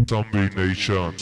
Zombie Nation.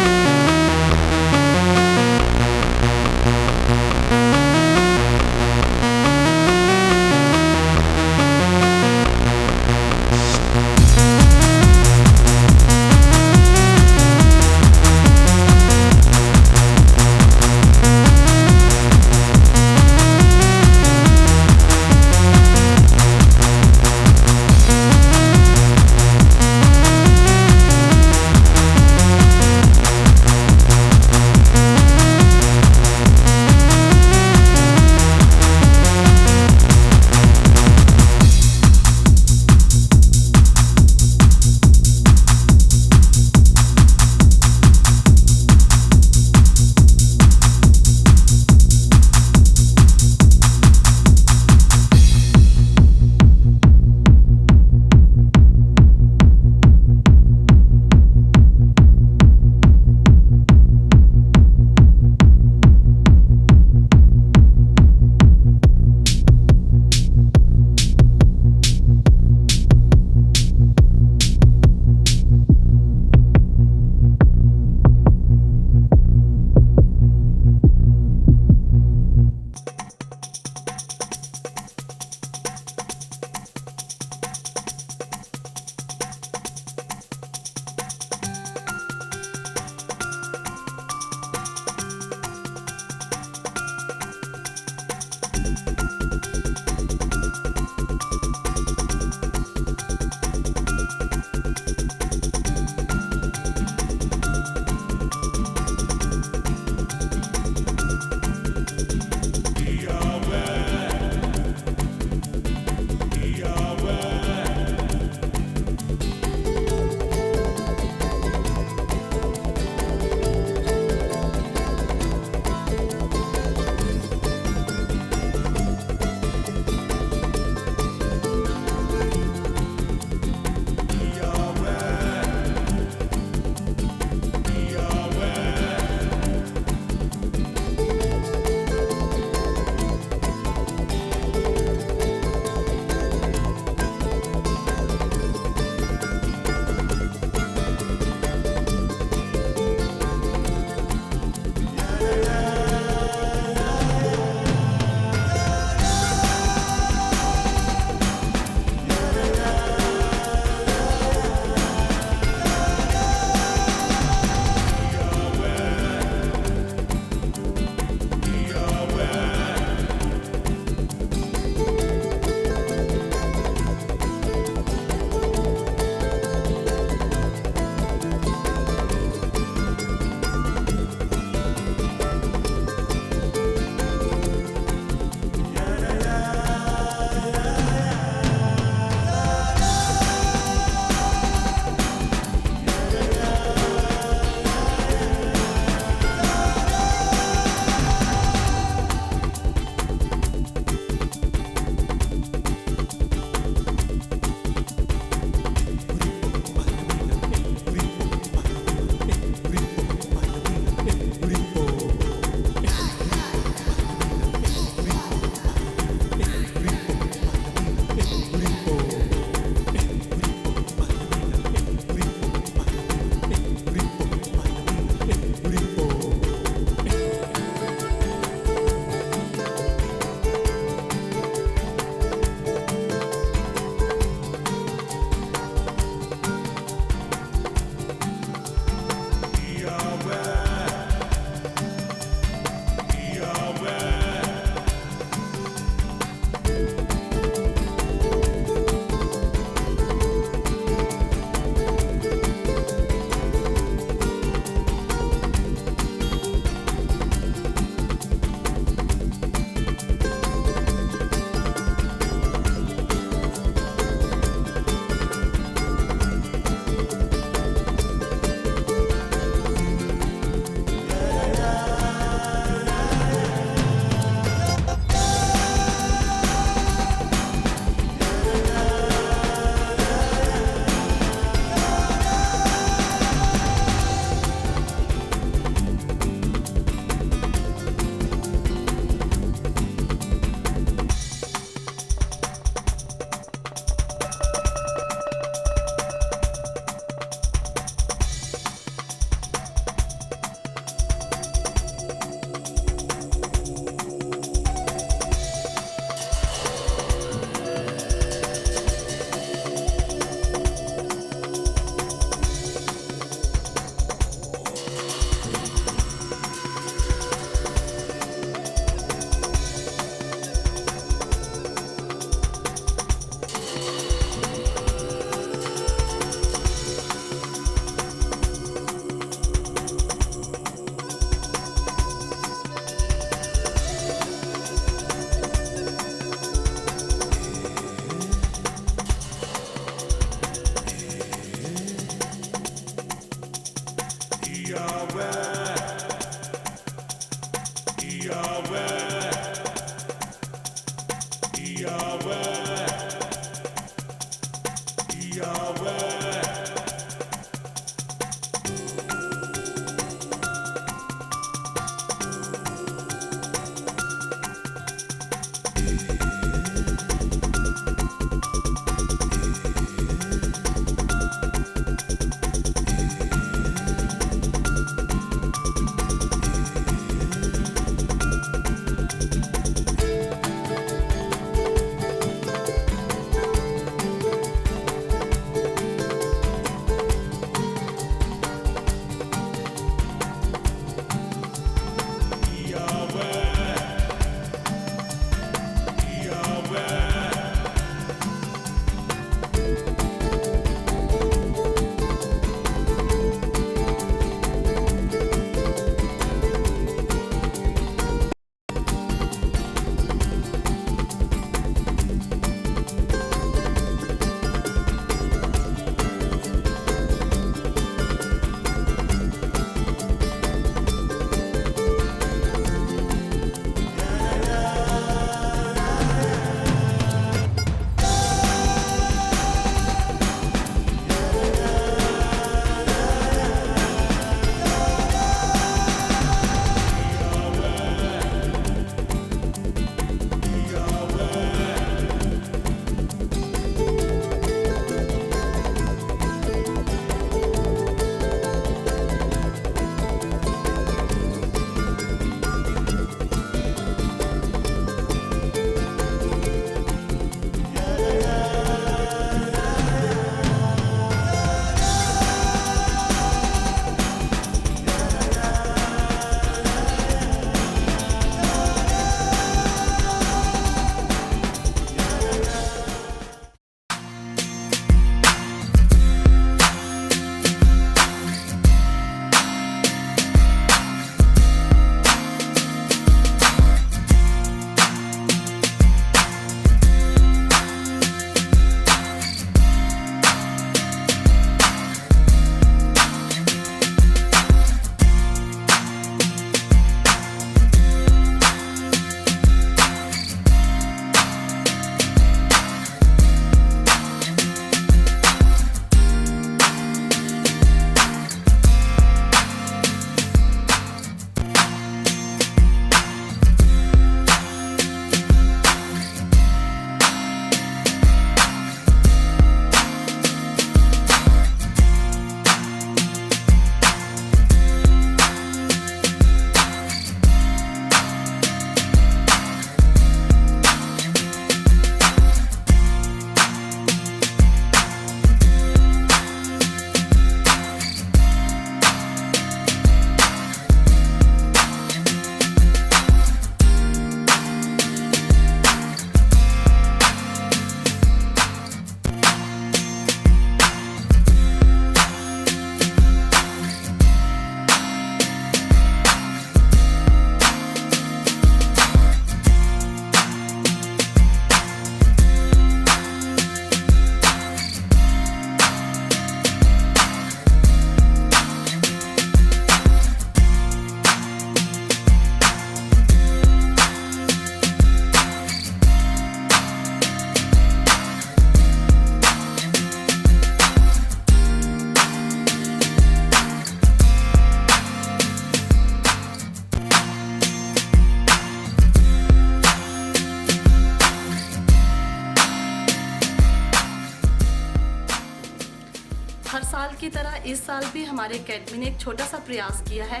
हर साल की तरह इस साल भी हमारे अकेडमी ने एक छोटा सा प्रयास किया है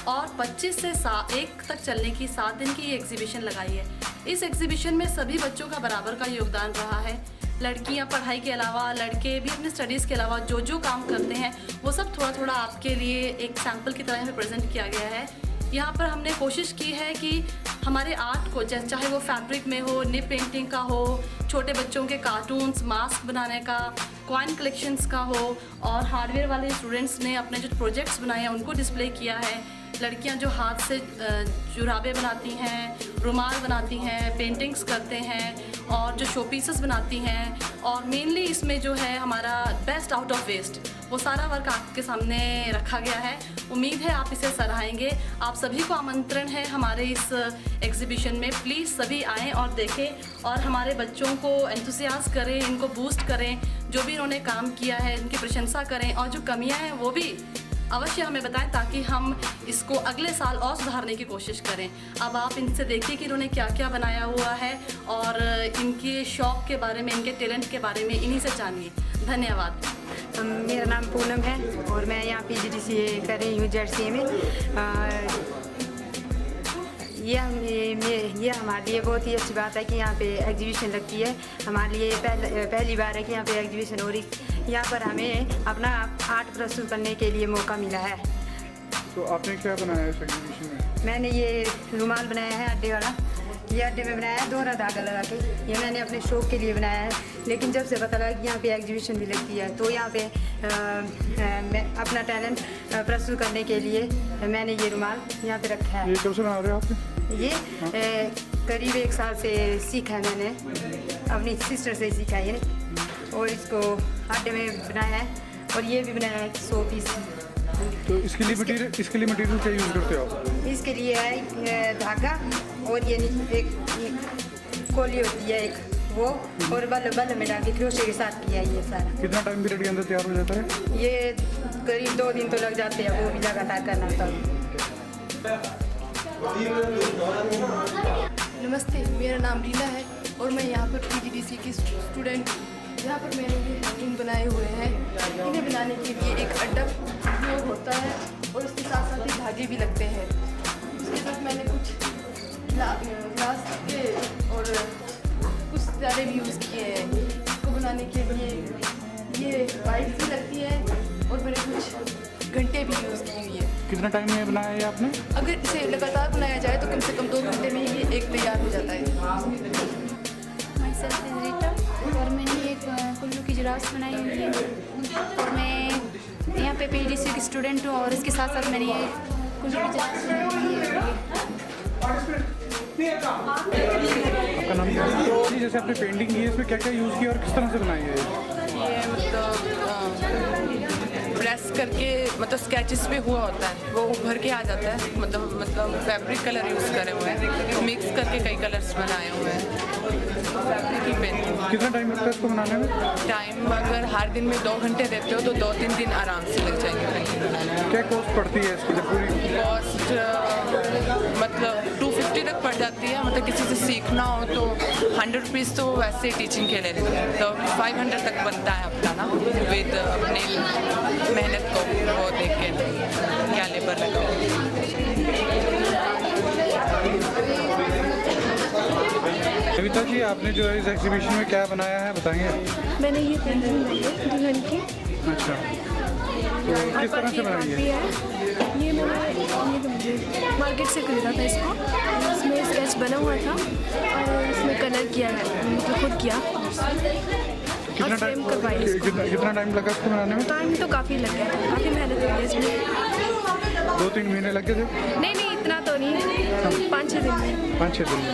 और 25 से 1 तक चलने की 7 दिन की ये एग्जीबिशन लगाई है। इस एग्जीबिशन में सभी बच्चों का बराबर का योगदान रहा है। लड़कियां पढ़ाई के अलावा, लड़के भी अपने स्टडीज़ के अलावा जो जो काम करते हैं वो सब थोड़ा थोड़ा आपके लिए एक सैम्पल की तरह हमें प्रेजेंट किया गया है। यहाँ पर हमने कोशिश की है कि हमारे आर्ट को चाहे वो फैब्रिक में हो, निप पेंटिंग का हो, छोटे बच्चों के कार्टून्स, मास्क बनाने का, कॉइन कलेक्शंस का हो, और हार्डवेयर वाले स्टूडेंट्स ने अपने जो प्रोजेक्ट्स बनाए हैं उनको डिस्प्ले किया है। लड़कियां जो हाथ से जुराबे बनाती हैं, रुमाल बनाती हैं, पेंटिंग्स करते हैं और जो शो पीसेस बनाती हैं, और मेनली इसमें जो है हमारा बेस्ट आउट ऑफ वेस्ट वो सारा वर्क आपके सामने रखा गया है। उम्मीद है आप इसे सराहेंगे। आप सभी को आमंत्रण है हमारे इस एग्जीबिशन में। प्लीज़ सभी आएँ और देखें और हमारे बच्चों को एंथुसियास्ट करें, इनको बूस्ट करें। जो भी इन्होंने काम किया है इनकी प्रशंसा करें और जो कमियां हैं वो भी अवश्य हमें बताएं ताकि हम इसको अगले साल और सुधारने की कोशिश करें। अब आप इनसे देखिए कि इन्होंने क्या क्या बनाया हुआ है और इनके शौक़ के बारे में, इनके टैलेंट के बारे में इन्हीं से जानिए। धन्यवाद। मेरा नाम पूनम है और मैं यहाँ PGDCA कर रही हूँ जर्सी में। ये हमारे लिए बहुत ही अच्छी बात है कि यहाँ पे एग्जीबिशन लगती है। हमारे लिए पहली बार है कि यहाँ पे एग्जीबिशन हो रही। यहाँ पर हमें अपना आर्ट प्रस्तुत करने के लिए मौका मिला है। तो आपने क्या बनाया है इस एग्जीबिशन में? मैंने ये रुमाल बनाया है अड्डे वाला। ये अड्डे में बनाया है दोहरा धागा लगा के। ये मैंने अपने शौक़ के लिए बनाया है, लेकिन जब से पता लगा कि यहाँ पे एग्जीबिशन भी लगती है तो यहाँ पे मैं अपना टैलेंट प्रस्तुत करने के लिए मैंने ये रुमाल यहाँ पे रखा है। ये कब से बना रहे हो आप? ये करीब 1 साल से सीखा है मैंने, अपनी सिस्टर से सीखा है ये, और इसको अड्डे में बनाया है और ये भी बनाया है 100 पीस। तो इसके लिए मटेरियल क्या यूज़ करते हो आप? इसके लिए है धागा और ये एक कोली होती है एक वो, और बल में डाल के क्रोशे के साथ किया है ये सारा। कितना टाइम पीरियड के अंदर तैयार हो जाता है? ये करीब 2 दिन तो लग जाते हैं, वो भी लगातार करना होता है। नमस्ते, मेरा नाम रीना है और मैं यहाँ पर PGDCA की स्टूडेंट हूँ। यहाँ पर मैंने ये हैंगिंग बनाए हुए हैं। इन्हें बनाने के लिए एक अड्डा उपयोग होता है और उसके साथ साथ ही धागे भी लगते हैं। उसके साथ मैंने कुछ ग्लास के और कुछ तारे भी यूज़ किए हैं। इसको बनाने के लिए ये वाइट भी लगती है और मैंने कुछ घंटे भी यूज़ की हुई है। कितना टाइम में बनाया है आपने? अगर इसे लगातार बनाया जाए तो कम से कम 2 घंटे में ही ये एक तैयार हो जाता है। माई सेल्फ इज़ रीटा और मैंने एक कुल्लू की जिराफ बनाई हुई है और मैं यहाँ पे PGDCA की स्टूडेंट हूँ और इसके साथ साथ मैंने ये कुल्लू की जिराफ बनाई हुई है। आपका नाम क्या है? तो जैसे आपने पेंटिंग की है, इसमें क्या क्या यूज़ किया और किस तरह से बनाई है? ये मतलब प्रेस करके मतलब स्केचेस पे हुआ होता है, वो उभर के आ जाता है। मतलब फैब्रिक कलर यूज़ करे हुए हैं, मिक्स करके कई कलर्स बनाए हुए हैं। फैब्रिक की पेंटिंग। कितना टाइम लगता है इसको बनाने में? टाइम अगर हर दिन में 2 घंटे देते हो तो 2-3 दिन आराम से लग जाएंगे। क्या कॉस्ट पड़ती है इसकी पूरी? कॉस्ट मतलब 250 तक पड़ जाती है। मतलब किसी से सीखना हो तो 100 रुपीज़ तो वैसे टीचिंग के ले लेते हैं, तो 500 तक बनता है अपना ना, विद अपने मेहनत को वो देख के क्या लेबर लगा। कविता जी, आपने जो है इस एग्जीबिशन में क्या बनाया है बताएंगे? मैंने ये पेंटिंग बनाई है दुल्हन की। अच्छा, तो किस तरह से बनाई है? ये मैंने मार्केट से खरीदा था इसको। इसमें स्केच बना हुआ था और इसमें कलर किया है, मतलब खुद किया। कितना टाइम लगा इसको बनाने में? टाइम तो काफ़ी लग गया था, काफ़ी मेहनत हुई है इसमें। 2-3 महीने लगे थे? नहीं इतना तो नहीं, 5-6 दिन में। 5-6 दिन में।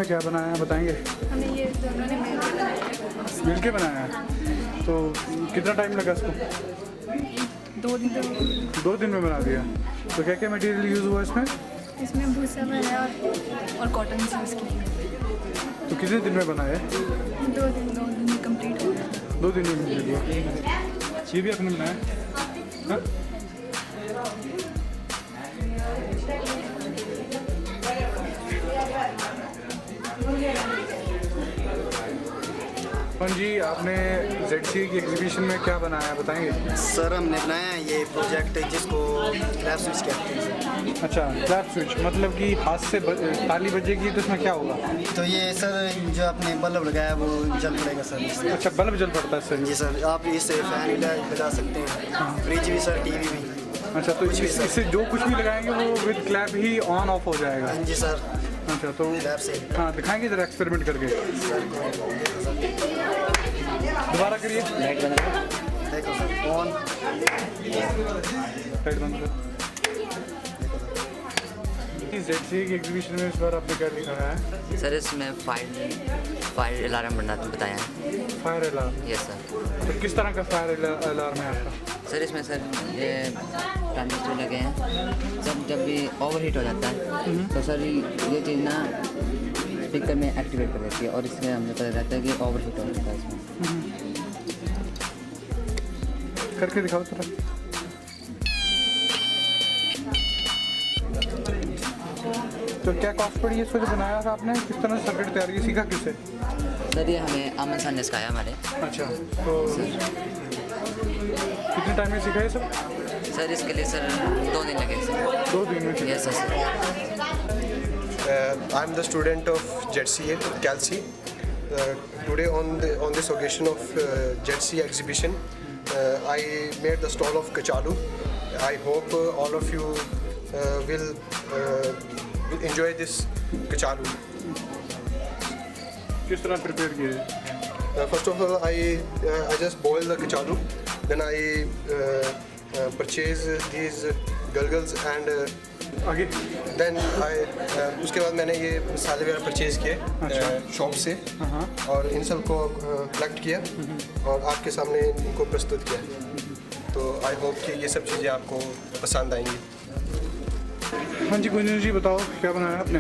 क्या बनाया है बताएंगे? हमने ये दोनों ने मिल के बनाया है। तो कितना टाइम लगा इसको? 2 दिन में बना दिया। तो क्या क्या मटेरियल यूज़ हुआ इसमें? इसमें भूसा बनाया और कॉटन यूज़ की। तो कितने दिन में बनाया? 2 दिन में कंप्लीट हो गया। 2 दिन में कंप्लीट हुआ। ये भी आपने बनाया? हाँ? जी, आपने ZCA की एग्जीबिशन में क्या बनाया बताएंगे? सर, हमने बनाया है ये प्रोजेक्ट जिसको क्लैप स्विच कहते हैं। अच्छा, क्लैप स्विच मतलब कि हाथ से ताली बजेगी तो इसमें क्या होगा? तो ये सर जो आपने बल्ब लगाया वो जल पड़ेगा सर। अच्छा, बल्ब जल पड़ता है सर? जी सर, आप इससे फैन लगा सकते हैं, फ्रिज भी सर, टीवी भी। अच्छा, तो इससे जो कुछ भी लगाएंगे वो with clap he on off हो जाएगा? जी सर। अच्छा तो लैब से। हाँ दिखाएंगे जरा एक्सपेरिमेंट करके। दोबारा करिए। देखो सर ऑन। लाइट बंद करो। ZCA की एग्जीबिशन में इस बार आपने क्या दिखाया है? सर इसमें फायर अलार्म बताया है। Fire alarm? Yes sir. तो किस तरह का फायर अलार्म है आपका? सर इसमें सर ये ट्रांजिस्टर लगे हैं, जब भी ओवरहीट हो जाता है तो सर ये चीज़ ना स्पीकर में एक्टिवेट कर देती है और इसमें हमें पता रहता है कि ओवरहीट हो जाता है इसमें। करके दिखाओ थोड़ा। तो क्या कॉस्ट पड़ी है इसको जो बनाया था आपने? किस तरह सर्किट तैयार की, सीखा किससे? सर ये हमें अमन सर ने सिखाया हमारे। अच्छा तो कितने टाइम में सीखा ये सब? सर इसके लिए सर 2 दिन लगे सर। 2 दिन में? Yes sir. I am the student of ZCA, Calci. Today on this occasion of ZCA exhibition, I made the stall of Kachalu. I hope all of you will enjoy this Kachalu. किस तरह prepare किए? First of all, I just boil the Kachalu. Then I purchase these gulgles and आगे then उसके बाद मैंने ये मसाले वगैरह परचेज़ किए शॉप से और इन सब को कलेक्ट किया और आपके सामने इनको प्रस्तुत किया। तो आई होप कि ये सब चीज़ें आपको पसंद आएंगी। हाँ जी गुंजन जी बताओ क्या बनाया आपने?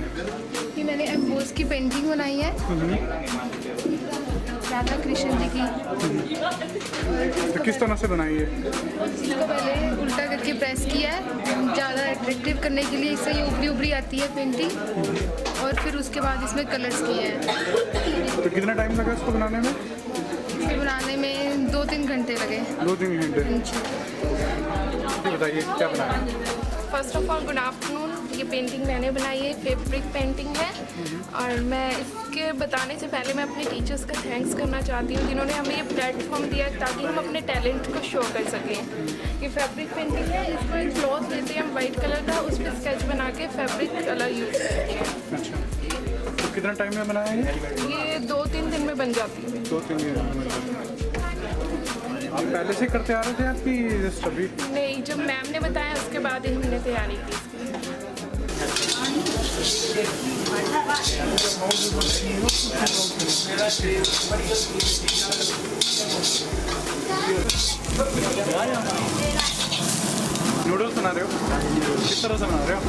ये मैंने एम्बोस की पेंटिंग बनाई है राधा कृष्ण जी की। तो किस तरह से बनाई है? इसको पहले उल्टा करके प्रेस किया है ज़्यादा अट्रैक्टिव करने के लिए, इससे ये उभरी उभरी आती है पेंटिंग। और फिर उसके बाद इसमें कलर्स किए हैं। तो कितना टाइम लगा इसको बनाने में? इसको बनाने में 2-3 घंटे लगे। 2-3 घंटे। बताइए क्या बनाया? First of all good afternoon. ये पेंटिंग मैंने बनाई है, फैब्रिक पेंटिंग है। और मैं इसके बताने से पहले मैं अपने टीचर्स का थैंक्स करना चाहती हूँ जिन्होंने हमें ये प्लेटफॉर्म दिया ताकि हम अपने टैलेंट को शो कर सकें। ये फैब्रिक पेंटिंग है, इसको एक क्लॉथ लेते हैं हम वाइट कलर का, उस पर स्केच बना के फैब्रिक कलर यूज़ करते हैं। अच्छा तो कितना टाइम में बनाया है? ये 2-3 दिन में बन जाती है। 2-3 दिन में बन जाती है। आप पहले से करते आ रहे थे आपकी जस्ट अभी? नहीं, जब मैम ने बताया उसके बाद ही हमने तैयारी की। नूडल्स बना रहे हो? किस तरह से बना रहे हो?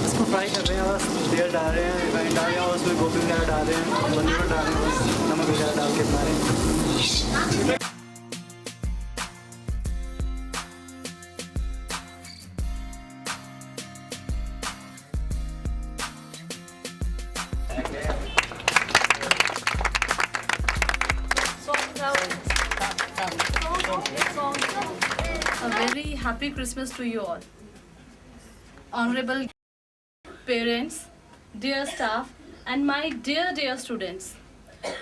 इसको फ्राई कर रहे हैं, बस तेल डाल रहे हैं, रिफाइंड डाल रहे हैं और उसमें गोभी वगैरह डाल रहे हैं, पनीर डाल रहे हैं, बस नमक वगैरह डाल के बना रहे हैं। A very happy Christmas to you all. Honorable parents, dear staff, and my dear students.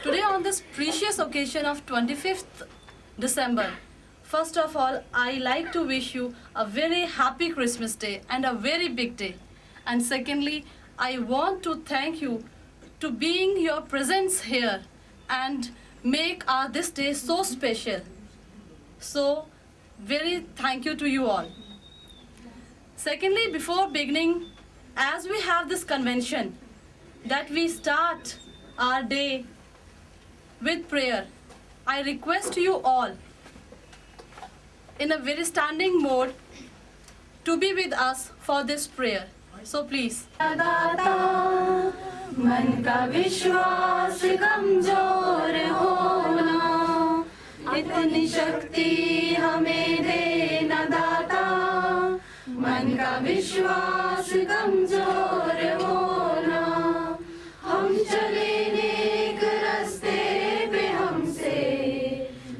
Today on this precious occasion of 25th December, first of all, I like to wish you a very happy Christmas day and a very big day. And secondly, I want to thank you to being your presence here and make this day so special. So, very thank you to you all. Secondly, before beginning, as we have this convention that we start our day with prayer, I request you all in a very standing mode to be with us for this prayer. So please. मन का विश्वास कमजोर होना, इतनी शक्ति हमें देना दाता। मन का विश्वास कमजोर होना, हम चले नेक रास्ते पे हमसे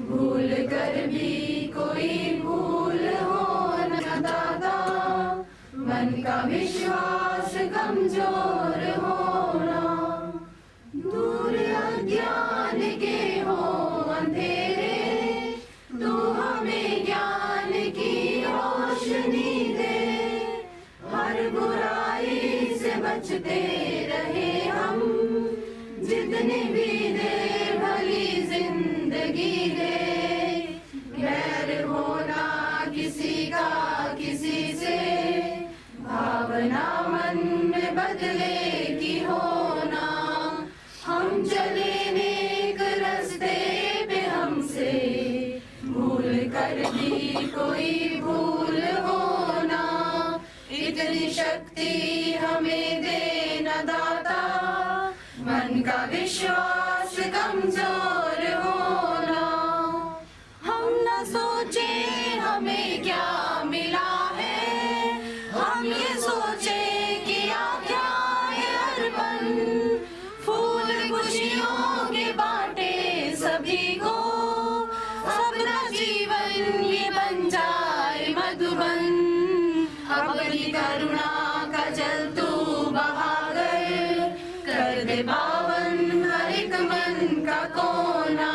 भूल कर भी कोई भूल होना दाता। मन का विश्वास कमजोर होना, दूर अज्ञान के हो अंधेरे, तू हमें ज्ञान की रोशनी दे, हर बुराई से बचते रहे जितनी भी दे भली जिंदगी दे, बैर होना किसी का किसी से, भावना मन में बदले की होना, हम चले नेक रास्ते पे हमसे, भूल कर भी कोई भूल होना, इतनी शक्ति हमें देना दाता, मन का विश्वास कमजोर होना, हम न सोचे हमें क्या मिला है, हम ये सोचे किया क्या है अर्पण, फूल खुशियों के बांटे सभी को, सबका जीवन ये बन जाए मधुबन, अपनी करुणा का जल तू कर दे पावन हर एक मन का कोना,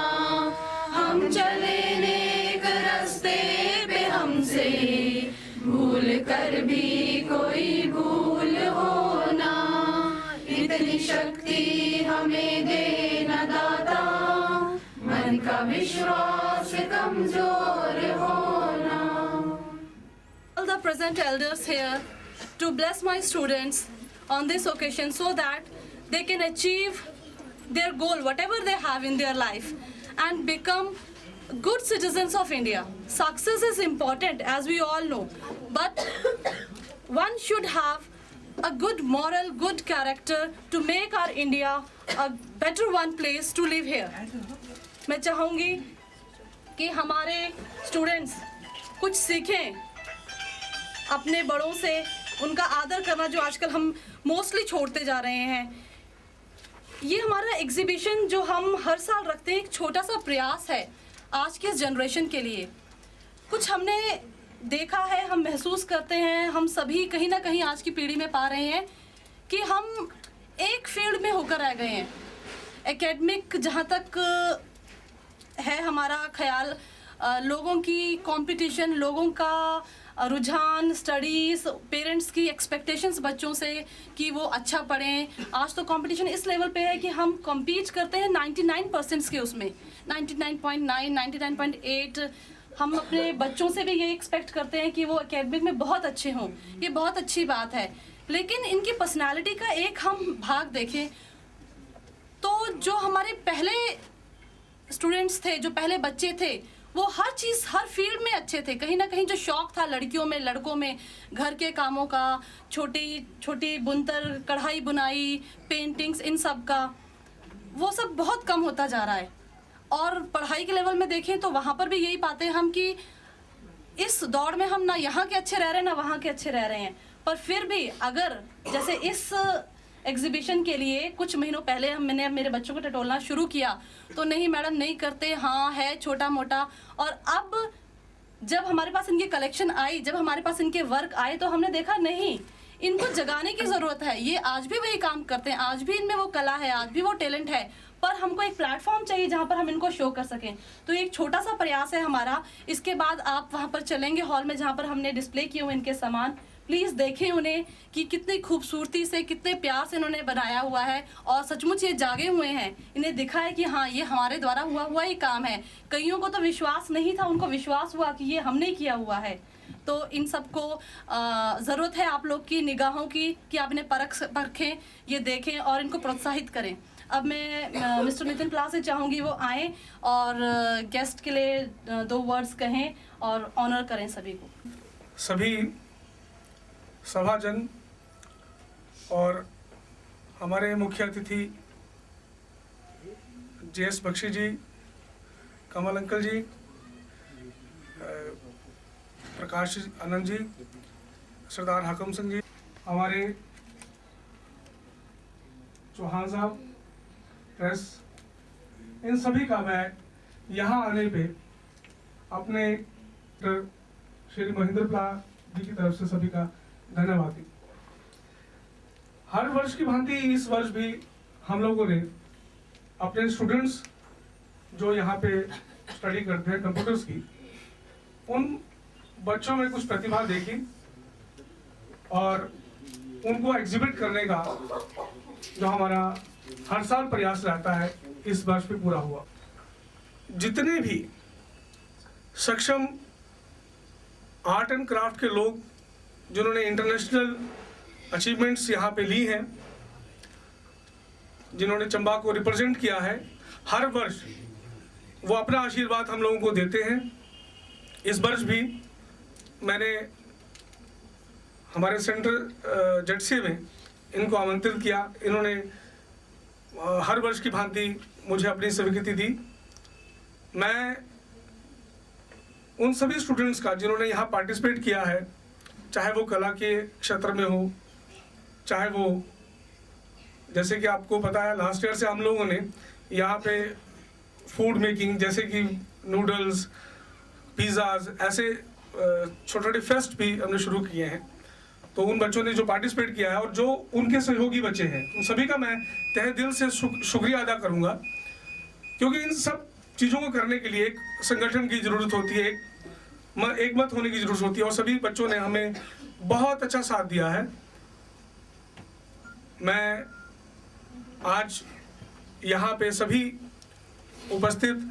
हम चले नेक रास्ते पे हमसे, भूल कर भी कोई भूल होना, इतनी शक्ति हमें देना दाता, मन का विश्वास कमजोर होना. All the present elders here to bless my students on this occasion so that they can achieve their goal, whatever they have in their life, and become good citizens of India. Success is important, as we all know, but one should have a good moral, good character to make our India a better one place to live here. मैं चाहूँगी कि हमारे students कुछ सीखें अपने बड़ों से, उनका आदर करना जो आजकल हम मोस्टली छोड़ते जा रहे हैं. ये हमारा एग्जीबिशन जो हम हर साल रखते हैं एक छोटा सा प्रयास है आज के जनरेशन के लिए. कुछ हमने देखा है, हम महसूस करते हैं, हम सभी कहीं ना कहीं आज की पीढ़ी में पा रहे हैं कि हम एक फील्ड में होकर रह गए हैं. एकेडमिक जहाँ तक है हमारा ख्याल, लोगों की कंपटीशन, लोगों का रुझान, स्टडीज़, पेरेंट्स की एक्सपेक्टेशंस बच्चों से कि वो अच्छा पढ़ें. आज तो कंपटीशन इस लेवल पे है कि हम कम्पीट करते हैं 99% के उसमें, 99.9, 99.8. हम अपने बच्चों से भी ये एक्सपेक्ट करते हैं कि वो एकेडमिक में बहुत अच्छे हों. ये बहुत अच्छी बात है, लेकिन इनकी पर्सनालिटी का एक हम भाग देखें तो जो हमारे पहले स्टूडेंट्स थे, जो पहले बच्चे थे, वो हर चीज़, हर फील्ड में अच्छे थे. कहीं ना कहीं जो शौक़ था लड़कियों में, लड़कों में, घर के कामों का, छोटी छोटी बुनतर, कढ़ाई बुनाई, पेंटिंग्स, इन सब का, वो सब बहुत कम होता जा रहा है. और पढ़ाई के लेवल में देखें तो वहाँ पर भी यही पाते हैं हम कि इस दौड़ में हम ना यहाँ के अच्छे रह रहे हैं ना वहाँ के अच्छे रह रहे हैं. पर फिर भी अगर जैसे इस एग्जीबिशन के लिए कुछ महीनों पहले मैंने मेरे बच्चों को टटोलना शुरू किया तो नहीं मैडम नहीं करते, हाँ है छोटा मोटा. और अब जब हमारे पास इनकी कलेक्शन आई, जब हमारे पास इनके वर्क आए तो हमने देखा नहीं, इनको जगाने की ज़रूरत है. ये आज भी वही काम करते हैं, आज भी इनमें वो कला है, आज भी वो टैलेंट है, पर हमको एक प्लेटफॉर्म चाहिए जहाँ पर हम इनको शो कर सकें. तो एक छोटा सा प्रयास है हमारा. इसके बाद आप वहाँ पर चलेंगे हॉल में जहाँ पर हमने डिस्प्ले किए हुए इनके सामान. प्लीज़ देखें उन्हें कि कितनी खूबसूरती से, कितने प्यार से इन्होंने बनाया हुआ है. और सचमुच ये जागे हुए हैं, इन्हें दिखा है कि हाँ ये हमारे द्वारा हुआ ही काम है. कईयों को तो विश्वास नहीं था, उनको विश्वास हुआ कि ये हमने किया हुआ है. तो इन सबको ज़रूरत है आप लोग की निगाहों की कि आप इन्हें परखें, ये देखें और इनको प्रोत्साहित करें. अब मैं मिस्टर नितिन प्ला से चाहूँगी वो आएँ और गेस्ट के लिए 2 वर्ड्स कहें और ऑनर करें सभी को. सभी सभाजन और हमारे मुख्य अतिथि JS बख्शी जी, कमल अंकल जी, प्रकाश आनंद जी, सरदार हाकम सिंह जी, हमारे चौहान साहब, प्रेस, इन सभी का मैं यहाँ आने पे अपने श्री महेंद्र प्ला जी की तरफ से सभी का धन्यवाद. हर वर्ष की भांति इस वर्ष भी हम लोगों ने अपने स्टूडेंट्स जो यहाँ पे स्टडी करते हैं कंप्यूटर्स की, उन बच्चों में कुछ प्रतिभा देखी और उनको एग्जिबिट करने का जो हमारा हर साल प्रयास रहता है, इस वर्ष भी पूरा हुआ। जितने भी सक्षम आर्ट एंड क्राफ्ट के लोग जिन्होंने इंटरनेशनल अचीवमेंट्स यहाँ पे ली हैं, जिन्होंने चंबा को रिप्रेजेंट किया है, हर वर्ष वो अपना आशीर्वाद हम लोगों को देते हैं। इस वर्ष भी मैंने हमारे सेंट्रल जेडसीए में इनको आमंत्रित किया। इन्होंने हर वर्ष की भांति मुझे अपनी स्वीकृति दी। मैं उन सभी स्टूडेंट्स का जिन्होंने यहाँ पार्टिसिपेट किया है, चाहे वो कला के क्षेत्र में हो, चाहे वो, जैसे कि आपको पता है लास्ट ईयर से हम लोगों ने यहाँ पे फूड मेकिंग जैसे कि नूडल्स, पिज़्ज़ाज, ऐसे छोटे छोटे फेस्ट भी हमने शुरू किए हैं। तो उन बच्चों ने जो पार्टिसिपेट किया है और जो उनके सहयोगी बच्चे हैं, उन सभी का मैं तहे दिल से शुक्रिया अदा करूँगा, क्योंकि इन सब चीज़ों को करने के लिए एक संगठन की ज़रूरत होती है, एक मत होने की ज़रूरत होती है, और सभी बच्चों ने हमें बहुत अच्छा साथ दिया है। मैं आज यहाँ पे सभी उपस्थित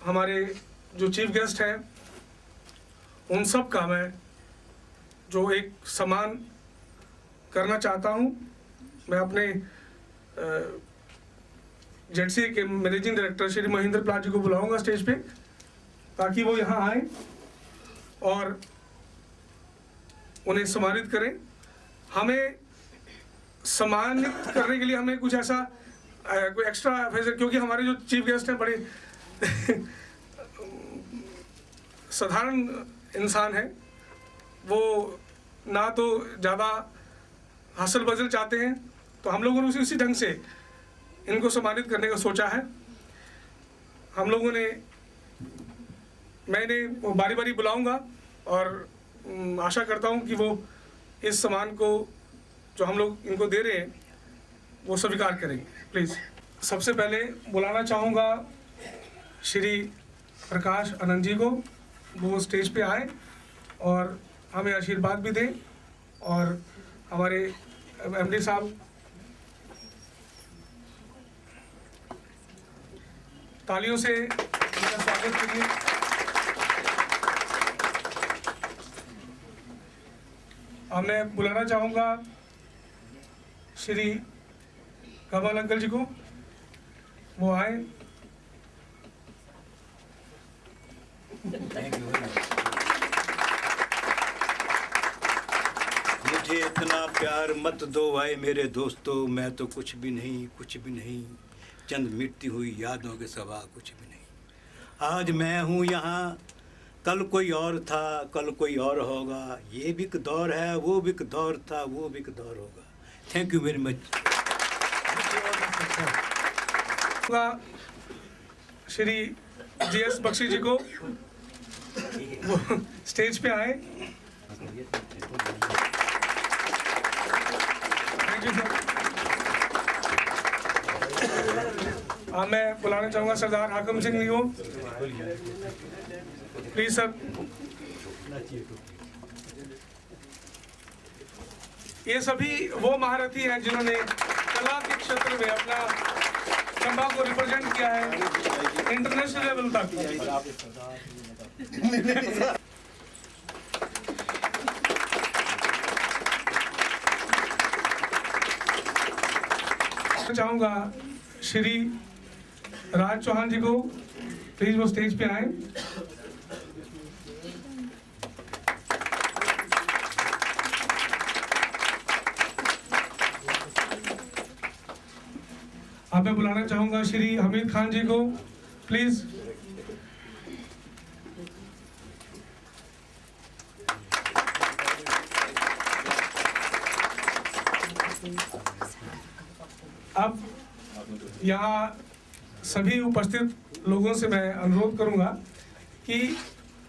हमारे जो चीफ गेस्ट हैं, उन सब का मैं जो एक सम्मान करना चाहता हूँ। मैं अपने जेडसीए के मैनेजिंग डायरेक्टर श्री महेंद्र प्ला जी को बुलाऊंगा स्टेज पे, ताकि वो यहाँ आए और उन्हें सम्मानित करें। हमें सम्मानित करने के लिए हमें कुछ ऐसा कोई एक्स्ट्रा, क्योंकि हमारे जो चीफ गेस्ट हैं बड़े साधारण इंसान हैं, वो ना तो ज़्यादा हासिल बजल चाहते हैं, तो हम लोगों ने उसी ढंग से इनको सम्मानित करने का सोचा है। हम लोगों ने, मैंने बारी बारी बुलाऊंगा और आशा करता हूं कि वो इस सम्मान को जो हम लोग इनको दे रहे हैं वो स्वीकार करेंगे। प्लीज़ सबसे पहले बुलाना चाहूँगा श्री प्रकाश आनंद जी को, वो स्टेज पे आए और हमें आशीर्वाद भी दें, और हमारे एमडी साहब तालियों से उनका स्वागत करिए। अब मैं बुलाना चाहूँगा श्री कमल अंकल जी को, वो आए। मुझे इतना प्यार मत दो आए मेरे दोस्तों, मैं तो कुछ भी नहीं, चंद मिटती हुई यादों के सिवा कुछ भी नहीं। आज मैं हूँ यहाँ, कल कोई और था, कल कोई और होगा। ये भी एक दौर है, वो भी एक दौर था, वो भी एक दौर होगा। Thank you very much. Shri GS Bakshi ji को, वो स्टेज पे आए। Thank you sir. मैं बुलाना चाहूँगा सरदार हाकम सिंह जी को, प्लीज सर। ये सभी वो महारथी हैं जिन्होंने कला के क्षेत्र में अपना चंबा को रिप्रेजेंट किया है इंटरनेशनल लेवल तक। चाहूँगा श्री राज चौहान जी को, प्लीज वो स्टेज पे आए। अब मैं बुलाना चाहूंगा श्री हमीद खान जी को, प्लीज। अब यहाँ सभी उपस्थित लोगों से मैं अनुरोध करूंगा कि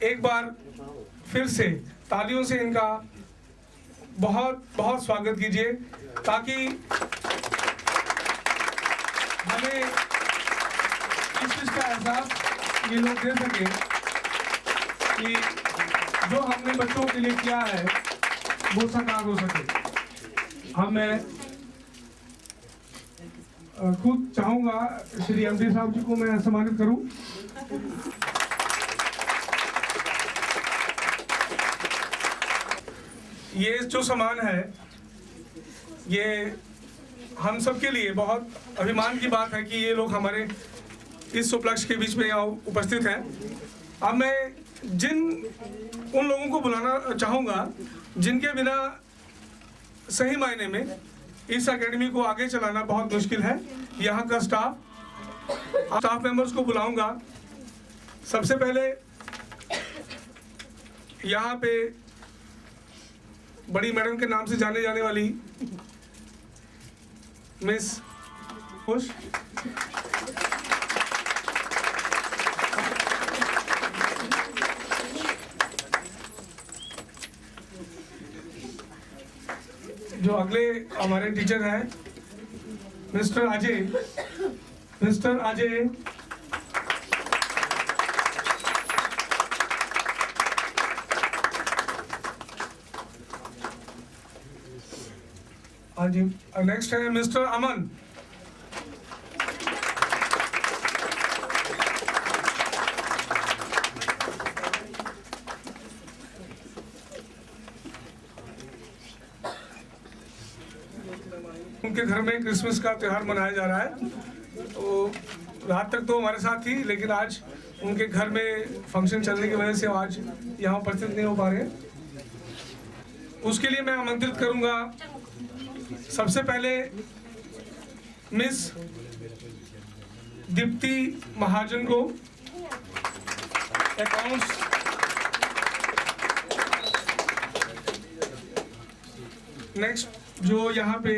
एक बार फिर से तालियों से इनका बहुत बहुत स्वागत कीजिए, ताकि हमें इस चीज़ का एहसास ये लोग दे सकें कि जो हमने बच्चों के लिए किया है वो साकार हो सके। अब मैं खुद चाहूँगा श्री एमडी साहब जी को मैं सम्मानित करूँ। ये जो सम्मान है ये हम सब के लिए बहुत अभिमान की बात है कि ये लोग हमारे इस उपलक्ष्य के बीच में यहाँ उपस्थित हैं। अब मैं उन लोगों को बुलाना चाहूँगा जिनके बिना सही मायने में इस एकेडमी को आगे चलाना बहुत मुश्किल है। यहाँ का स्टाफ मेंबर्स को बुलाऊंगा। सबसे पहले यहाँ पे बड़ी मैडम के नाम से जाने जाने वाली मिस खुश, जो अगले हमारे टीचर हैं मिस्टर अजय, हाँ जी। नेक्स्ट है मिस्टर अमन, उनके घर में क्रिसमस का त्यौहार मनाया जा रहा है। तो रात तक तो हमारे साथ थी, लेकिन आज उनके घर में फंक्शन चलने की वजह से आज यहाँ उपस्थित नहीं हो पा रहे। उसके लिए मैं आमंत्रित करूंगा सबसे पहले मिस दीप्ति महाजन को, अकाउंट्स। नेक्स्ट जो यहाँ पे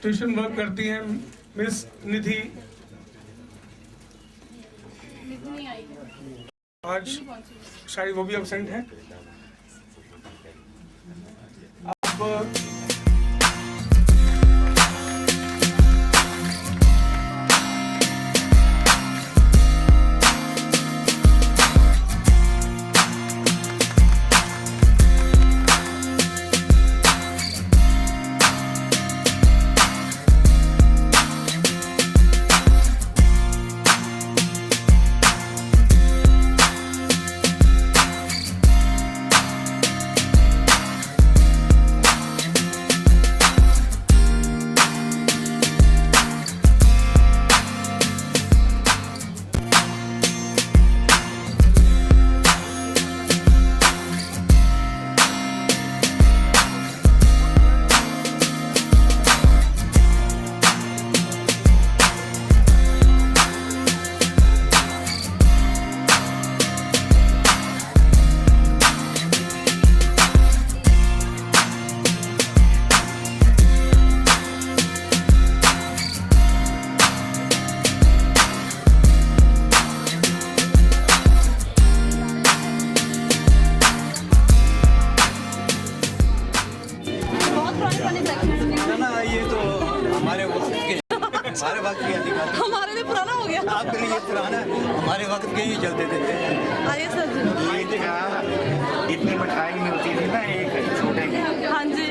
ट्यूशन वर्क करती हैं मिस निधि, आज शायद वो भी एब्सेंट है। अब हमारे लिए पुराना हो गया, आपके लिए पुराना, हमारे वक्त के ही चलते थे। आइए सर जी। इतनी मिठाई मिलती थी ना एक छोटे की। हाँ जी,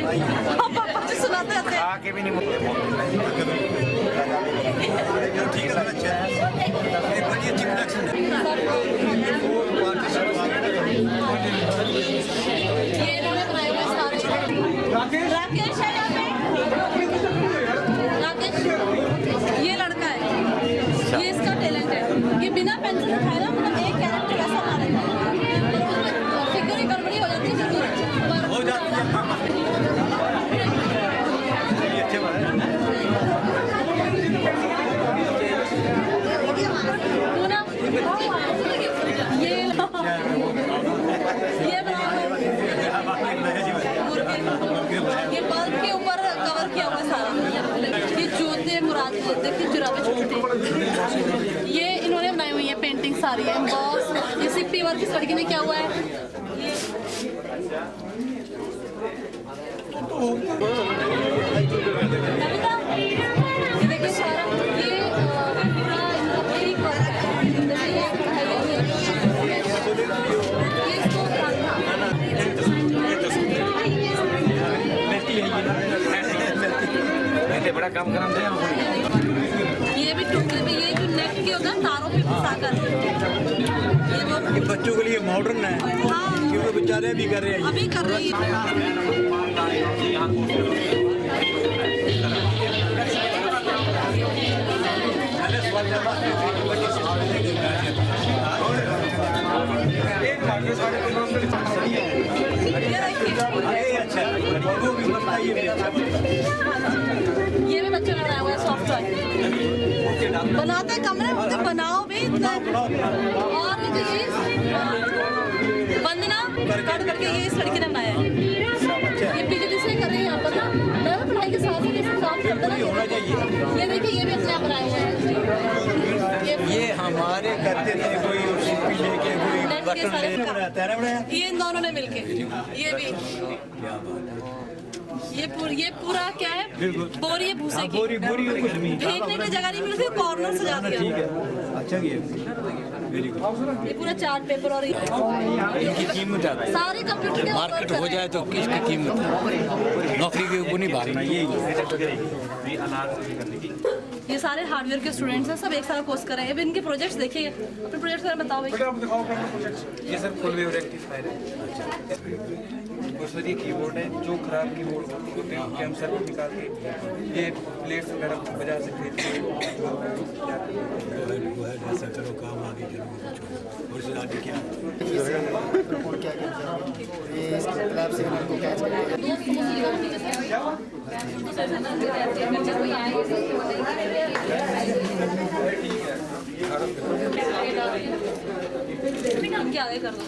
हम पापा जी सुनाते थे। आके भी नहीं ठीक है, अच्छा है, ये बड़ी अच्छी प्रोडक्शन है। ये इन्होंने बनाए हुए सारे। राकेश है यहाँ पे, राकेश ये लड़का है, ये इसका टैलेंट है। ये बिना पेंसिल उठाए ना मतलब एक कैरेक्टर ऐसा बना लेता है, फिगर की गड़बड़ी हो जाती है, हो जाती है। ये अच्छे बात है। ये बल्ब के ऊपर कवर किया हुआ सारा। ये जूते मुराद देखिए, जुराबे छोटे, ये इन्होंने बनाई हुई है पेंटिंग सारी है। बॉस ये सिप्पी वर्क इस लड़की ने क्या हुआ है। ये देखिए सारा, ये पूरा इनका बड़ा काम करा ये पेंट किया होगा तारों पे फंसाकर। ये बच्चों के लिए मॉडर्न है, क्योंकि बेचारे भी कर रहे हैं, अभी कर रही है। ये भी बच्चों ने बनाया हुआ है सॉफ्टवेयर। बनाते कमरे होते बनाओ भी इतना। और मुझे ये वंदना कर करके ये इस लड़की ने बनाया है। ये पीजीडी से कर रही है यहाँ पर ना। मैं भी पढ़ाई के साथ ही काम करता ना। ये देखिए ये भी अपने आप बनाए हुए हैं। ये हमारे करते थे, कोई सीपी लेके कोई बटन लेके रहता है ना। ये इन दोनों ने मिलके ये भी ये पूरा क्या है, बोरी है भूसे की। बोरी फेंकने की जगह नहीं मिलती, कॉर्नर सजा दिया। ठीक है, अच्छा किया, वेरी गुड। ये पूरा चार्ट पेपर और इनकी कीमत ज़्यादा है। सारे कंप्यूटर के मार्केट हो जाए तो किसकी कीमत है, नौकरी के ऊपर नहीं भागना। ये सारे हार्डवेयर के स्टूडेंट्स हैं, सब एक सारा कोर्स कर रहे हैं। अब इनके प्रोजेक्ट्स देखिए, अपने प्रोजेक्ट्स के बारे में बताओ भाई। ये सर फुल वेव रेक्टिफायर है। और सर ये कीबोर्ड है, जो खराब कीबोर्ड होते हैं उनके हम सर्किट निकाल के ये प्लेट्स वगैरह बाजार से खरीद के ऐसा करो, काम आगे चलो। और इससे आगे क्या क्या आगे कर दो।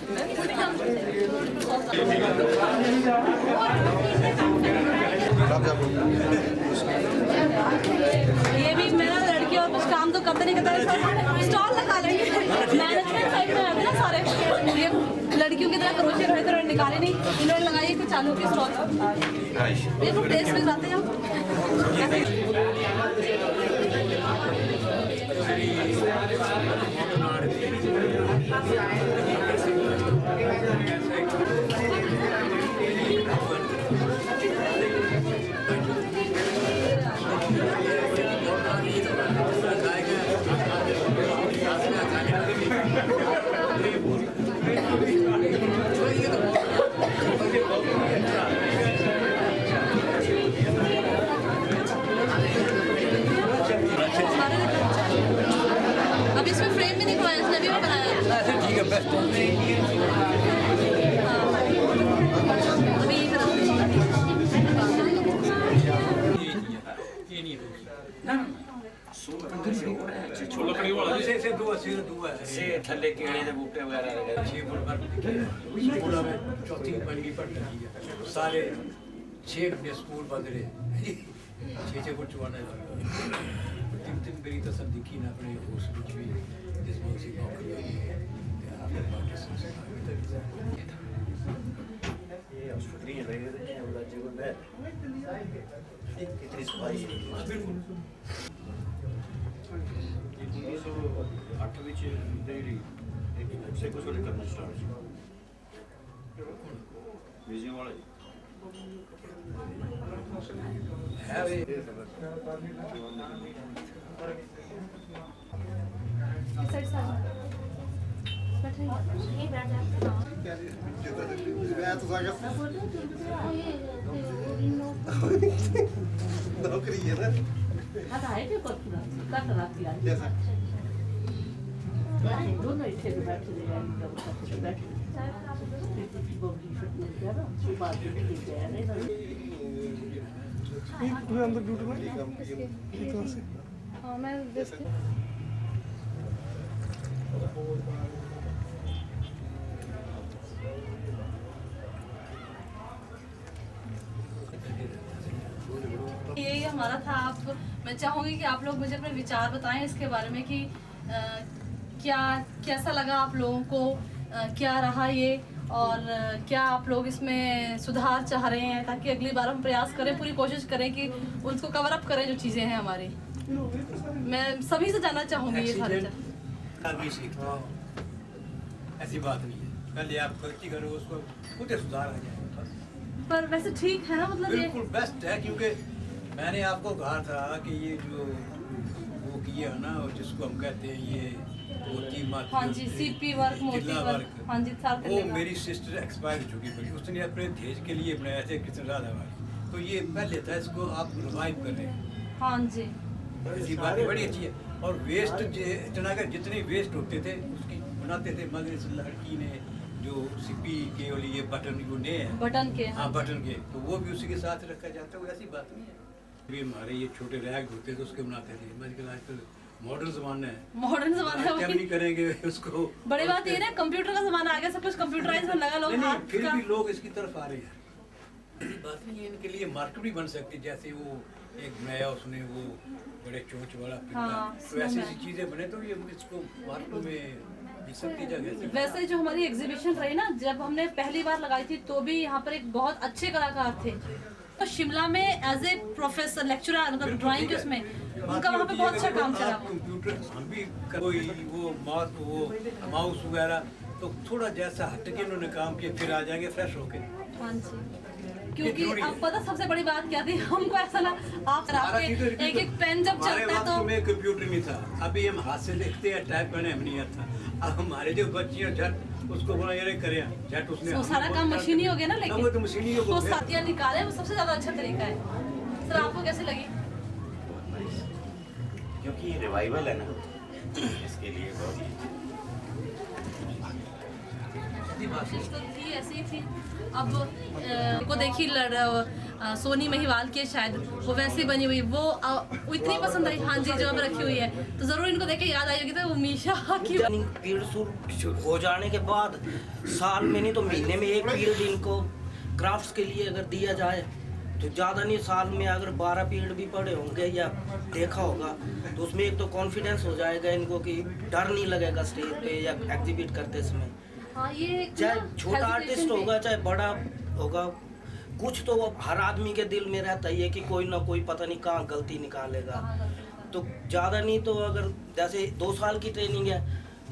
ये भी मेरा लड़की और कुछ काम तो करते नहीं करता, स्टॉल लगा लेंगे। मैनेजमेंट साइड में आते ना सारे, ये लड़कियों की तरह क्रोशे खड़े तो निकाले नहीं, इन्होंने लगाई कुछ चालू की स्टॉल। ये तो टेस्ट में जाते हैं अब इसमें फ्रेम भी नहीं बनाया, इसने भी बनाया। ठीक है, बेस्ट। अभी ये थले केले के बूटे वगैरह लगे 6 फुट पर स्कूल में चौथी पंजी पर सारे 6 घंटे स्कूल बंद रहे 6 फुट चुवाना तीन मेरी तसर दिखी ना अपने उस कुछ भी जिसमें उसी नौकरी हुई है कितनी सफाई है। 1908 ਵਿੱਚ ਜਿਹੜੀ ਇੱਕ ਸੇਕੋ ਸੋਲੇ ਕਰਨਾ ਸਟਾਰਟ ਸੀ ਵਿਜੇ ਵਾਲਾ ਜੀ ਹੈ ਵੇ नौकरी है ना दोनों इतने बैठे अंदर ड्यूटी में हाँ मैं यही हमारा था। आप मैं चाहूँगी कि आप लोग मुझे अपने विचार बताएं इसके बारे में कि क्या कैसा लगा आप लोगों को, क्या रहा ये, और क्या आप लोग इसमें सुधार चाह रहे हैं ताकि अगली बार हम प्रयास करें, पूरी कोशिश करें कि उसको कवर अप करें जो चीज़ें हैं हमारी। मैं सभी से जानना चाहूँगी ये सारे ऐसी बात नहीं है, पहले आप गलती करो उसको खुद सुधार आ जाए। पर वैसे ठीक है ना, मतलब बिल्कुल बेस्ट है, क्योंकि मैंने आपको कहा था कि ये जो वो किया है ना, जिसको हम कहते हैं ये मोती माती, हाँ जी, सीपी वर्क, मोती वर्क, हाँ जी, साथ वो मेरी सिस्टर एक्सपायर हो चुकी थी, उसने अपने दहेज के लिए बनाया था कृष्ण राधा वाली, तो ये पहले था, इसको आप रिवाइव कर रहे हैं। हाँ जी, ऐसी बात बड़ी अच्छी है। और वेस्ट इतना कर जितने वेस्ट होते थे उसकी बनाते थे, मगर इस लड़की ने जो सीपी के लिए बटन जो ने हैं, बटन के, हाँ बटन के, तो वो भी उसी के साथ रखा जाता है, वो ऐसी बात नहीं है। भी हमारे ये छोटे रैग होते थे उसके बनाते थे, आजकल मॉडर्न ज़माना है, मॉडर्न ज़माना है, क्या नहीं करेंगे उसको। बड़ी बात ये ना, कंप्यूटर का ज़माना आ गया, सब कुछ कंप्यूटराइज होने लगा, लोग हाथ फिर का भी लोग इसकी तरफ आ रहे हैं, ऐसी बात नहीं है। इनके लिए मार्केट भी बन सकती, जैसे वो एक नया उसने वो बड़े चोंच वाला हाँ, तो ऐसी ऐसी चीज़ें बने, तो ये इसको मार्केट में बिक सकती जगह। वैसे जो हमारी एग्जीबिशन रही ना, जब हमने पहली बार लगाई थी तो भी यहाँ पर एक बहुत अच्छे कलाकार थे, तो शिमला में एज ए प्रोफेसर लेक्चरर, मतलब ड्राइंग के उसमें उनका वहाँ पे बहुत अच्छा काम चला। कंप्यूटर हम भी कोई वो माउस वगैरह तो थोड़ा जैसा हटके उन्होंने काम किया, फिर आ जाएंगे फ्रेश होके। हाँ जी, क्योंकि अब पता सबसे बड़ी बात क्या थी, हमको ऐसा ना आप एक एक पेन जब चलता है तो में कंप्यूटर नहीं था, अभी हम हाथ से लिखते हैं, टाइप करने हम नहीं आता। अब हमारे जो बच्चे हैं झट उसको बोला ये करें, झट उसने वो सारा काम मशीनी हो गया ना, लेकिन वो तो मशीनी हो गया, वो साथियाँ निकाले, वो सबसे ज्यादा अच्छा तरीका है। सर आपको कैसे लगी? क्योंकि रिवाइवल है ना, इसके लिए बहुत कोशिश तो थी, ऐसी ही थी। अब को देखी सोनी महिवाल की शायद वो वैसी बनी हुई, वो इतनी पसंद आई, हाँ जी, जो अब रखी हुई है, तो जरूर इनको देख के याद आई होगी, तो वो मीशा की पीरियड शुरू हो जाने के बाद साल में नहीं तो महीने में एक पीरियड इनको क्राफ्ट्स के लिए अगर दिया जाए तो ज़्यादा नहीं, साल में अगर 12 पीरियड भी पढ़े होंगे या देखा होगा तो उसमें एक तो कॉन्फिडेंस हो जाएगा इनको कि डर नहीं लगेगा स्टेज पे या एग्जिबिट करते समय। हाँ, ये चाहे छोटा आर्टिस्ट होगा चाहे बड़ा होगा, कुछ तो वो हर आदमी के दिल में रहता ही है कि कोई ना कोई पता नहीं कहाँ गलती निकालेगा। तो ज़्यादा नहीं तो अगर जैसे 2 साल की ट्रेनिंग है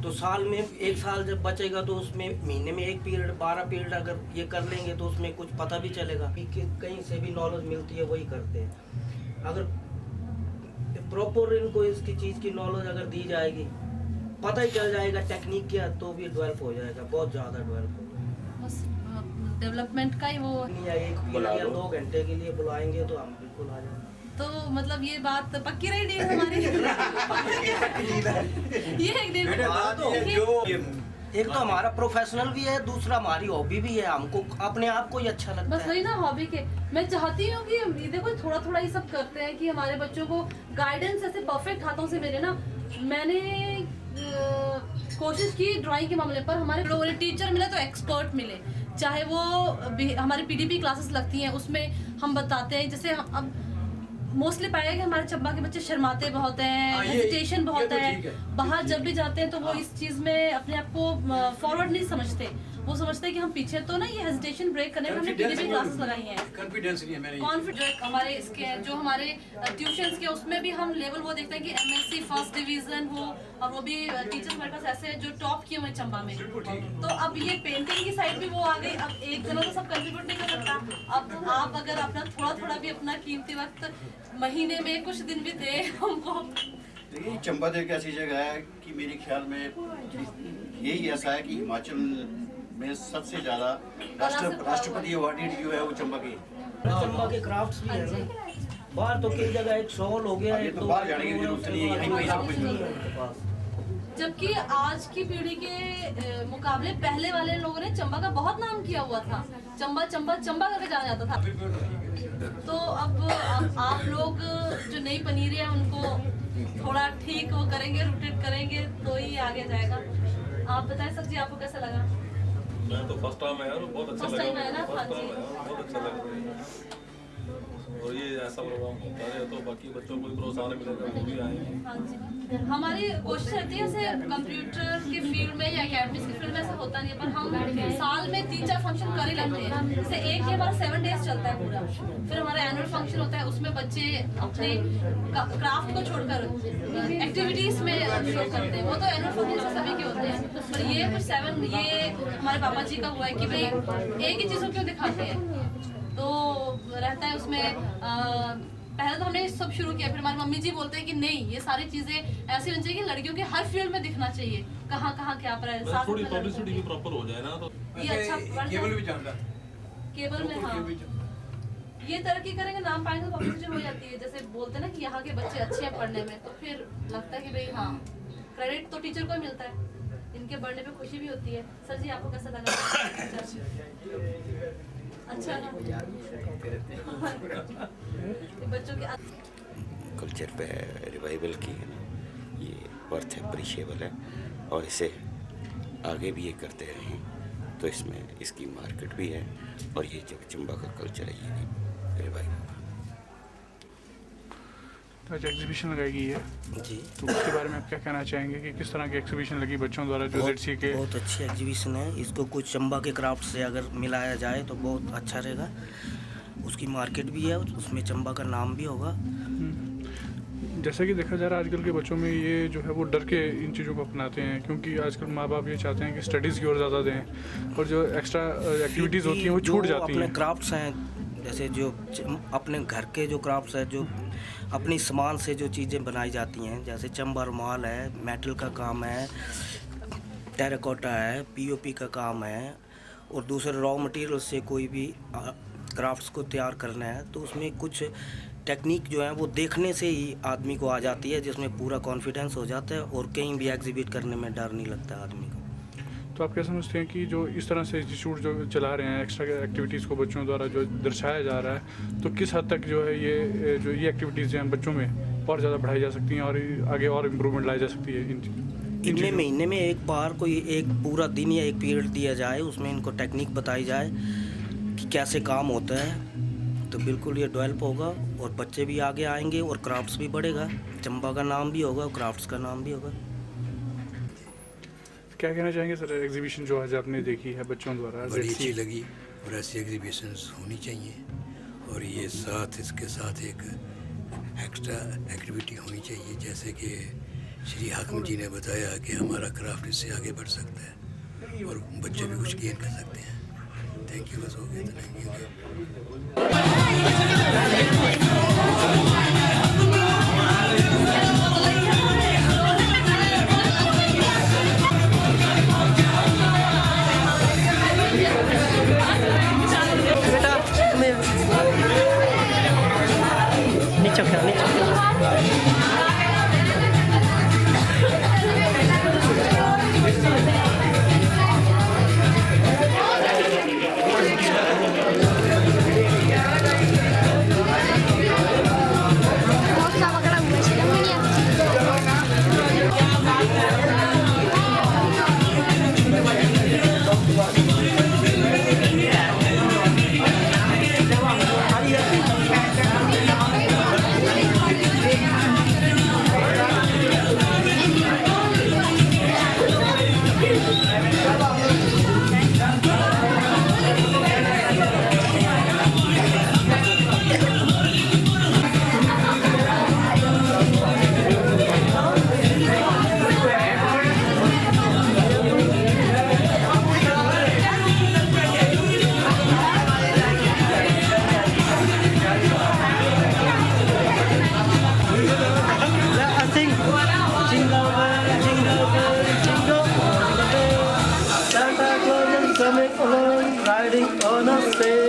तो साल में 1 साल जब बचेगा तो उसमें महीने में 1 पीरियड 12 पीरियड अगर ये कर लेंगे तो उसमें कुछ पता भी चलेगा कि कहीं से भी नॉलेज मिलती है वही करते हैं। अगर प्रॉपर इनको इसकी चीज़ की नॉलेज अगर दी जाएगी, पता ही चल जाएगा टेक्निक क्या, तो भी डेवलप हो जाएगा, बहुत ज़्यादा डेवलप हो जाएगा। बस डेवलपमेंट का ही वो या 1 या 2 घंटे के लिए बुलाएंगे तो हम बिल्कुल आ जाएंगे। तो मतलब ये बात पक्की रही डील हमारी। ये एक डील एक तो हमारा प्रोफेशनल भी है, दूसरा हमारी हॉबी भी है, हमको अपने आप को ही अच्छा लगता है। बस वही ना, हॉबी के मैं चाहती हूँ कि देखो थोड़ा थोड़ा ये सब करते हैं कि हमारे बच्चों को गाइडेंस ऐसे परफेक्ट हाथों से मिले ना। मैंने कोशिश की ड्राइंग के मामले पर, हमारे लोगों ने टीचर मिले तो एक्सपर्ट मिले, चाहे वो हमारी पीडीपी क्लासेस लगती हैं उसमें हम बताते हैं। जैसे अब मोस्टली पाया कि हमारे चंबा के बच्चे शर्माते बहुत हैं, हेजिटेशन बहुत है, बाहर जब भी जाते हैं तो वो इस चीज़ में अपने आप को फॉरवर्ड नहीं समझते, वो समझते हैं कि हम पीछे, तो ना ये हेजिटेशन ब्रेक करने में हमने पीडीपी क्लासेस लगाई हैं। कॉन्फिडेंस नहीं है मैंने, कॉन्फिडेंस हमारे इसके जो हमारे ट्यूशंस के उसमें भी हम लेवल वो देखते हैं कि एमएससी फर्स्ट डिवीजन हो, और वो भी टीचर्स हमारे पास ऐसे हैं जो टॉप किए हुए चंबा में। तो अब ये पेंटिंग की साइड भी वो आ गई, अब एक जना तो सब कंट्रीब्यूट नहीं कर सकता। अब आप अगर अपना थोड़ा थोड़ा भी अपना कीमती वक्त महीने में कुछ दिन भी दे हमको। देखिए चंबा तो एक ऐसी जगह है कि मेरे ख्याल में यही ऐसा है कि हिमाचल में सबसे ज्यादा राष्ट्रपति अवार्डेड जो है वो चंबा की। चंबा के क्राफ्ट्स भी है ना, बाहर तो कई जगह एक शॉल हो गया है, तो बाहर जाने की जरूरत नहीं है, यहीं पे सब कुछ मिल रहा है। जबकि आज की पीढ़ी के मुकाबले पहले वाले लोगों ने चंबा का बहुत नाम किया हुआ था, चंबा चंबा चंबा करके जाना जाता था। तो अब आप लोग जो नई पनीर है उनको थोड़ा ठीक वो करेंगे, रोटेट करेंगे तो ही आगे जाएगा। आप बताएं सर जी, आपको कैसा लगा? मैं तो फर्स्ट टाइम आया, बहुत अच्छा लगा, बहुत अच्छा लगा। और ये ऐसा प्रोग्राम होता है तो बाकी बच्चों को भी प्रोत्साहन मिलेगा, वो भी आएंगे। हाँ जी, हमारी कोशिश रहती है जैसे कंप्यूटर की फील्ड में या एकेडमिक्स की फील्ड में ऐसा होता नहीं है, पर हम साल में 3-4 फंक्शन कर ही लेते हैं। जैसे एक ही हमारा 7 डेज चलता है पूरा, फिर हमारा एनुअल फंक्शन होता है, उसमें बच्चे अपने क्राफ्ट को छोड़कर एक्टिविटीज में शो करते हैं। वो तो एनुअल फंक्शन सभी के होते हैं, पर ये कुछ 7 ये हमारे पापा जी का हुआ है कि भाई एक ही चीज़ों क्यों दिखाते हैं। तो रहता है उसमें पहले हमने सब शुरू किया। फिर हमारी मम्मी जी बोलते हैं कि नहीं, ये सारी चीजें ऐसी होनी चाहिए कि लड़कियों के हर फील्ड में दिखना चाहिए, कहाँ कहाँ क्या प्राइस। थोड़ी पब्लिसिटी की प्रॉपर हो जाए ना तो ये अच्छा केबल भी जानता केबल में। हाँ, ये तरक्की करेंगे, नाम पाएंगे तो पब्लिसिटी हो जाती है। जैसे बोलते हैं ना कि यहाँ के बच्चे अच्छे हैं पढ़ने में, तो फिर लगता है कि भाई हाँ, क्रेडिट तो टीचर को ही मिलता है, इनके बढ़ने पे खुशी भी होती है। सर जी आपको कैसा लगा? अच्छा ना बच्चों के कल्चर पे रिवाइवल की है ना, ये वर्थ अप्रिशिएबल है और इसे आगे भी ये करते रहें तो इसमें इसकी मार्केट भी है और ये जो चंबा का कल्चर है ये रिवाइव होगा। तो आज एग्जीबिशन लगाई गई है जी, तो उसके बारे में आप क्या कहना चाहेंगे कि किस तरह की एग्जीबिशन लगी बच्चों द्वारा जो ZCA के? बहुत अच्छी एग्जीबिशन है। इसको कुछ चंबा के क्राफ्ट से अगर मिलाया जाए तो बहुत अच्छा रहेगा। उसकी मार्केट भी है, उसमें चंबा का नाम भी होगा। जैसा कि देखा जा रहा है आजकल के बच्चों में ये जो है वो डर के इन चीज़ों को अपनाते हैं, क्योंकि आजकल माँ बाप ये चाहते हैं कि स्टडीज़ की ओर ज़्यादा दें और जो एक्स्ट्रा एक्टिविटीज़ होती हैं वो छूट जाती हैं। अपने क्राफ्ट्स हैं, जैसे जो अपने घर के जो क्राफ्ट्स हैं, जो अपनी सामान से जो चीज़ें बनाई जाती हैं, जैसे चंबा रुमाल है, मेटल का काम है, टेराकोटा है, POP का काम है और दूसरे रॉ मटेरियल से कोई भी क्राफ्ट्स को तैयार करना है तो उसमें कुछ टेक्निक जो है वो देखने से ही आदमी को आ जाती है, जिसमें पूरा कॉन्फिडेंस हो जाता है और कहीं भी एग्जिबिट करने में डर नहीं लगता आदमी को। तो आप क्या समझते हैं कि जो इस तरह से इंस्टीट्यूट जो चला रहे हैं, एक्स्ट्रा एक्टिविटीज़ को बच्चों द्वारा जो दर्शाया जा रहा है, तो किस हद तक जो है ये एक्टिविटीज़ जो हैं बच्चों में और ज़्यादा बढ़ाई जा सकती हैं और आगे और इम्प्रूवमेंट लाई जा सकती है? इनमें महीने में एक बार कोई एक पूरा दिन या एक पीरियड दिया जाए, उसमें इनको टेक्निक बताई जाए कि कैसे काम होता है, तो बिल्कुल ये डेवलप होगा और बच्चे भी आगे आएंगे और क्राफ्ट्स भी बढ़ेगा, चंबा का नाम भी होगा और क्राफ्ट्स का नाम भी होगा। क्या कहना चाहेंगे सर, एग्जीबिशन जो आज आपने देखी है बच्चों द्वारा? बड़ी अच्छी लगी और ऐसी एग्जीबिशंस होनी चाहिए और ये इसके साथ एक एक्स्ट्रा एक्टिविटी होनी चाहिए, जैसे कि श्री हाकिम जी ने बताया कि हमारा क्राफ्ट इससे आगे बढ़ सकता है और बच्चे भी कुछ गेन कर सकते हैं। थैंक यू, बस हो गया। Thank you. बेटा नीचे क्या coming along, riding on a sail.